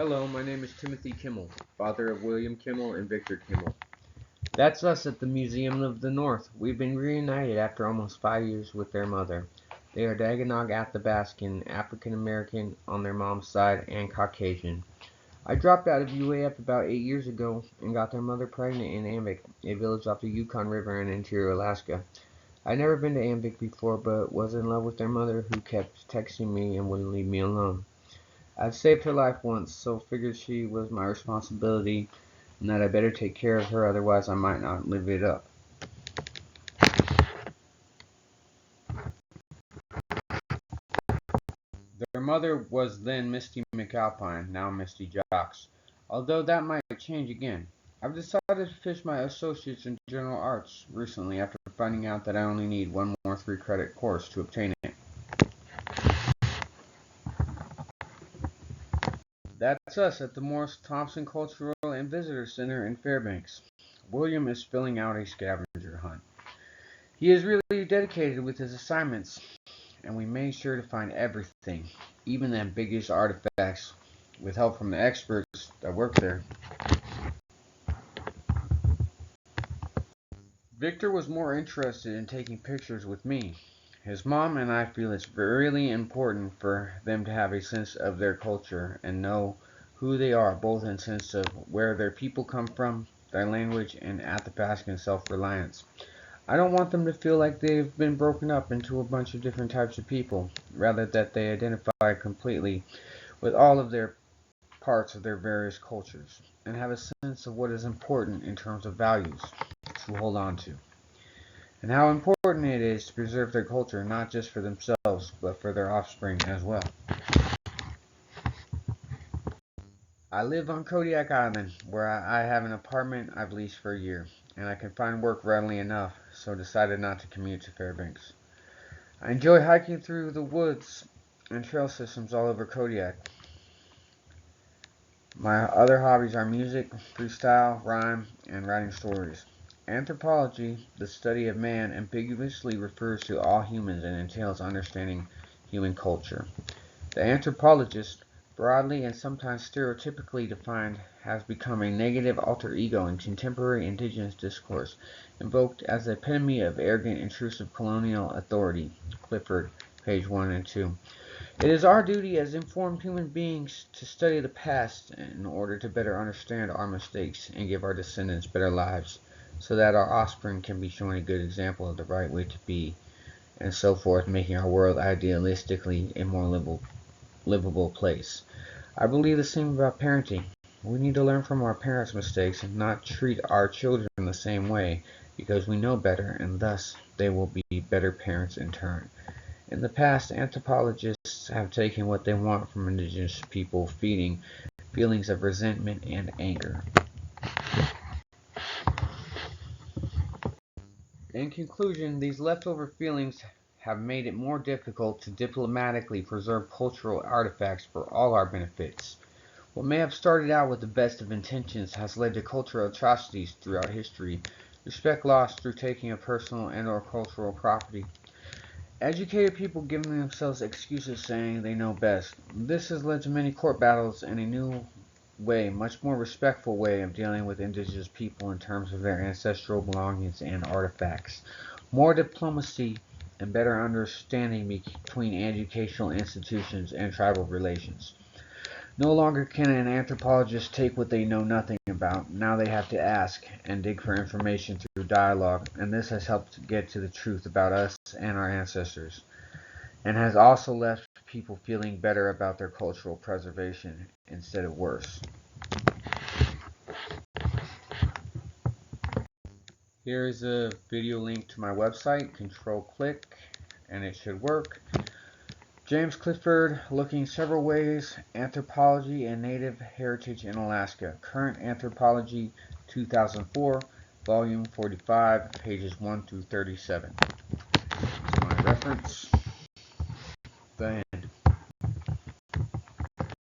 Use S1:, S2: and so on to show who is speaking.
S1: Hello, my name is Timothy Kimmel, father of William Kimmel and Victor Kimmel. That's us at the Museum of the North. We've been reunited after almost 5 years with their mother. They are Dagenhog Athabascan, African American on their mom's side, and Caucasian. I dropped out of UAF about 8 years ago and got their mother pregnant in Ambik, a village off the Yukon River in interior Alaska. I'd never been to Ambik before, but was in love with their mother, who kept texting me and wouldn't leave me alone. I've saved her life once, so figured she was my responsibility and that I better take care of her, otherwise I might not live it up. Their mother was then Misty McAlpine, now Misty Jocks, although that might change again. I've decided to finish my associates in general arts recently after finding out that I only need one more 3-credit course to obtain it. That's us at the Morris Thompson Cultural and Visitor Center in Fairbanks. William is filling out a scavenger hunt. He is really dedicated with his assignments, and we made sure to find everything, even the biggest artifacts, with help from the experts that work there. Victor was more interested in taking pictures with me. His mom and I feel it's really important for them to have a sense of their culture and know who they are, both in sense of where their people come from, their language, and Athabascan self-reliance. I don't want them to feel like they've been broken up into a bunch of different types of people, rather that they identify completely with all of their parts of their various cultures, and have a sense of what is important in terms of values to hold on to, and how important it is to preserve their culture not just for themselves, but for their offspring as well. I live on Kodiak Island, where I have an apartment I've leased for a year, and I can find work readily enough, so decided not to commute to Fairbanks. I enjoy hiking through the woods and trail systems all over Kodiak. My other hobbies are music, freestyle, rhyme, and writing stories. Anthropology, the study of man, ambiguously refers to all humans and entails understanding human culture. The anthropologist, broadly and sometimes stereotypically defined, has become a negative alter ego in contemporary indigenous discourse, invoked as the epitome of arrogant, intrusive colonial authority. Clifford, page 1 and 2. It is our duty as informed human beings to study the past in order to better understand our mistakes and give our descendants better lives, so that our offspring can be shown a good example of the right way to be, and so forth, making our world idealistically a more livable place. I believe the same about parenting. We need to learn from our parents' mistakes and not treat our children the same way, because we know better, and thus they will be better parents in turn. In the past, anthropologists have taken what they want from indigenous people, feeding feelings of resentment and anger. In conclusion, these leftover feelings have made it more difficult to diplomatically preserve cultural artifacts for all our benefits. What may have started out with the best of intentions has led to cultural atrocities throughout history, respect lost through taking of personal and/or cultural property. Educated people giving themselves excuses saying they know best. This has led to many court battles and a new way, much more respectful way of dealing with indigenous people in terms of their ancestral belongings and artifacts. More diplomacy and better understanding between educational institutions and tribal relations. No longer can an anthropologist take what they know nothing about. Now they have to ask and dig for information through dialogue, and this has helped get to the truth about us and our ancestors, and has also left people feeling better about their cultural preservation instead of worse. Here is a video link to my website. Control click and it should work. James Clifford, Looking Several Ways, Anthropology and Native Heritage in Alaska. Current Anthropology, 2004, Volume 45, pages 1 through 37. That's my reference.